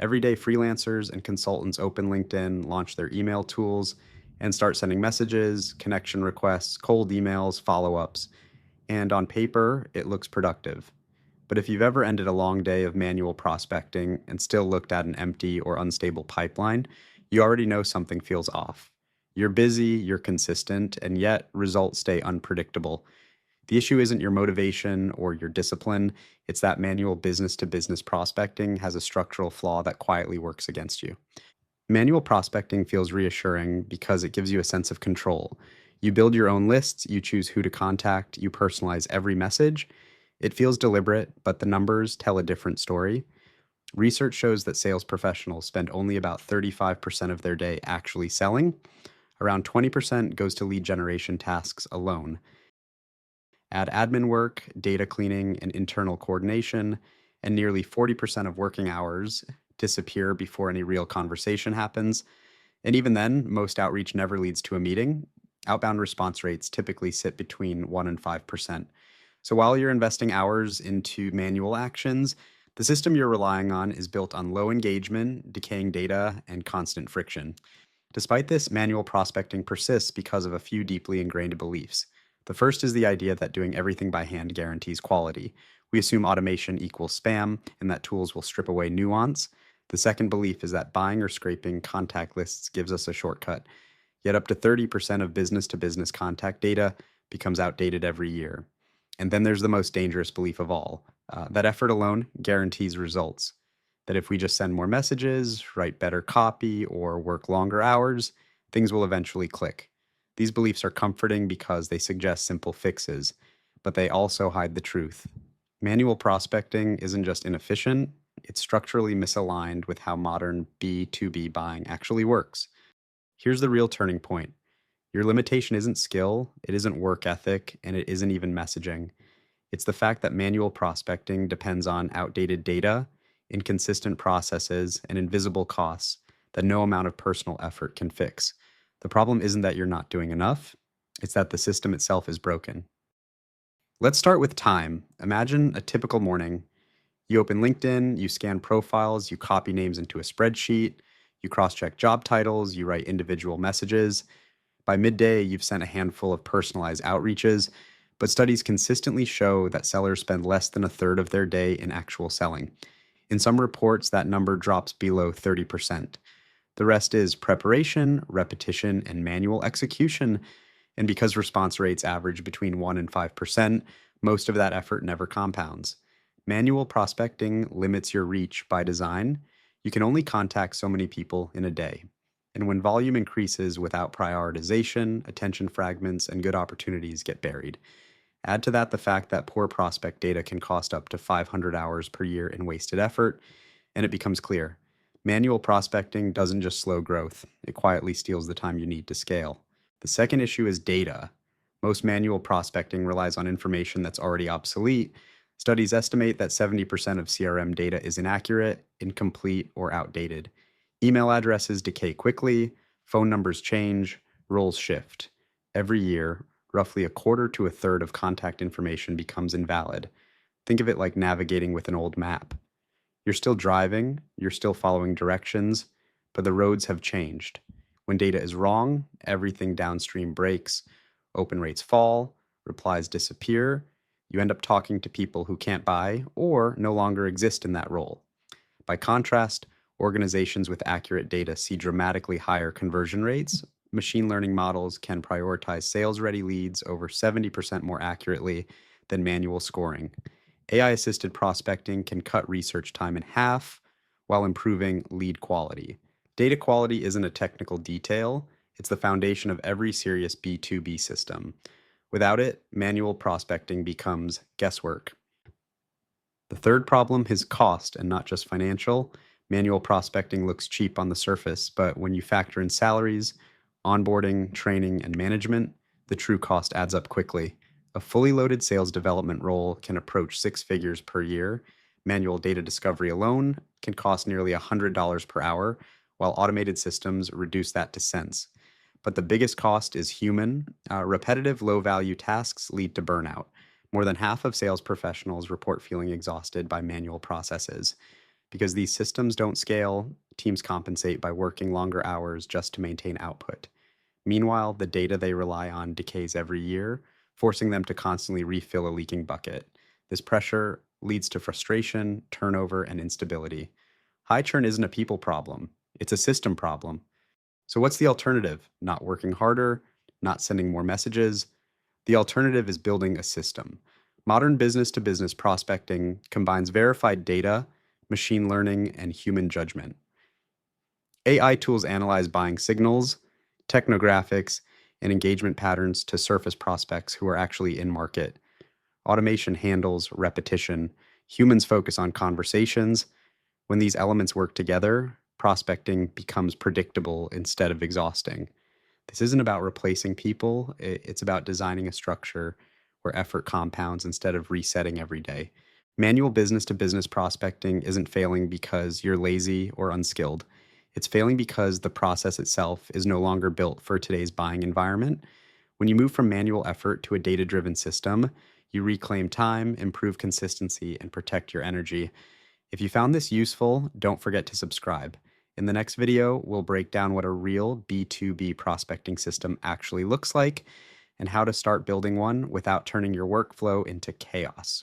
Everyday freelancers and consultants open LinkedIn, launch their email tools, and start sending messages, connection requests, cold emails, follow ups. And on paper, it looks productive. But if you've ever ended a long day of manual prospecting and still looked at an empty or unstable pipeline, you already know something feels off. You're busy, you're consistent, and yet results stay unpredictable. The issue isn't your motivation or your discipline, it's that manual business to business prospecting has a structural flaw that quietly works against you. Manual prospecting feels reassuring because it gives you a sense of control. You build your own lists, you choose who to contact, you personalize every message. It feels deliberate, but the numbers tell a different story. Research shows that sales professionals spend only about 35% of their day actually selling. Around 20% goes to lead generation tasks alone. Add admin work, data cleaning, and internal coordination, and nearly 40% of working hours disappear before any real conversation happens. And even then, most outreach never leads to a meeting. Outbound response rates typically sit between 1 and 5%. So while you're investing hours into manual actions, the system you're relying on is built on low engagement, decaying data, and constant friction. Despite this, manual prospecting persists because of a few deeply ingrained beliefs. The first is the idea that doing everything by hand guarantees quality. We assume automation equals spam and that tools will strip away nuance. The second belief is that buying or scraping contact lists gives us a shortcut. Yet up to 30% of business to business contact data becomes outdated every year. And then there's the most dangerous belief of all that effort alone guarantees results. That if we just send more messages, write better copy, or work longer hours, things will eventually click. These beliefs are comforting because they suggest simple fixes, but they also hide the truth. Manual prospecting isn't just inefficient, it's structurally misaligned with how modern B2B buying actually works. Here's the real turning point. Your limitation isn't skill, it isn't work ethic, and it isn't even messaging. It's the fact that manual prospecting depends on outdated data, inconsistent processes, and invisible costs that no amount of personal effort can fix. The problem isn't that you're not doing enough, it's that the system itself is broken. Let's start with time. Imagine a typical morning. You open LinkedIn, you scan profiles, you copy names into a spreadsheet, you cross check job titles, you write individual messages. By midday, you've sent a handful of personalized outreaches, but studies consistently show that sellers spend less than a third of their day in actual selling. In some reports, that number drops below 30%. The rest is preparation, repetition, and manual execution. And because response rates average between 1 and 5%, most of that effort never compounds. Manual prospecting limits your reach by design. You can only contact so many people in a day. And when volume increases without prioritization, attention fragments and good opportunities get buried. Add to that the fact that poor prospect data can cost up to 500 hours per year in wasted effort, and it becomes clear. Manual prospecting doesn't just slow growth, it quietly steals the time you need to scale. The second issue is data. Most manual prospecting relies on information that's already obsolete. Studies estimate that 70% of CRM data is inaccurate, incomplete, or outdated. Email addresses decay quickly, phone numbers change, roles shift. Every year, roughly a quarter to a third of contact information becomes invalid. Think of it like navigating with an old map. You're still driving, you're still following directions, but the roads have changed. When data is wrong, everything downstream breaks, open rates fall, replies disappear. You end up talking to people who can't buy or no longer exist in that role. By contrast, organizations with accurate data see dramatically higher conversion rates. Machine learning models can prioritize sales ready leads over 70% more accurately than manual scoring. AI assisted prospecting can cut research time in half while improving lead quality. Data quality isn't a technical detail, it's the foundation of every serious B2B system. Without it, manual prospecting becomes guesswork. The third problem is cost and not just financial. Manual prospecting looks cheap on the surface, but when you factor in salaries, onboarding, training, and management, the true cost adds up quickly. A fully loaded sales development role can approach six figures per year. Manual data discovery alone can cost nearly $100 per hour, while automated systems reduce that to cents. But the biggest cost is human. Repetitive, low value tasks lead to burnout. More than half of sales professionals report feeling exhausted by manual processes. Because these systems don't scale, teams compensate by working longer hours just to maintain output. Meanwhile, the data they rely on decays every year, forcing them to constantly refill a leaking bucket. This pressure leads to frustration, turnover, and instability. High churn isn't a people problem, it's a system problem. So, what's the alternative? Not working harder, not sending more messages. The alternative is building a system. Modern business to business prospecting combines verified data, machine learning, and human judgment. AI tools analyze buying signals, technographics, and engagement patterns to surface prospects who are actually in market. Automation handles repetition. Humans focus on conversations. When these elements work together, prospecting becomes predictable instead of exhausting. This isn't about replacing people, it's about designing a structure where effort compounds instead of resetting every day. Manual business to business prospecting isn't failing because you're lazy or unskilled. It's failing because the process itself is no longer built for today's buying environment. When you move from manual effort to a data driven system, you reclaim time, improve consistency, and protect your energy. If you found this useful, don't forget to subscribe. In the next video, we'll break down what a real B2B prospecting system actually looks like and how to start building one without turning your workflow into chaos.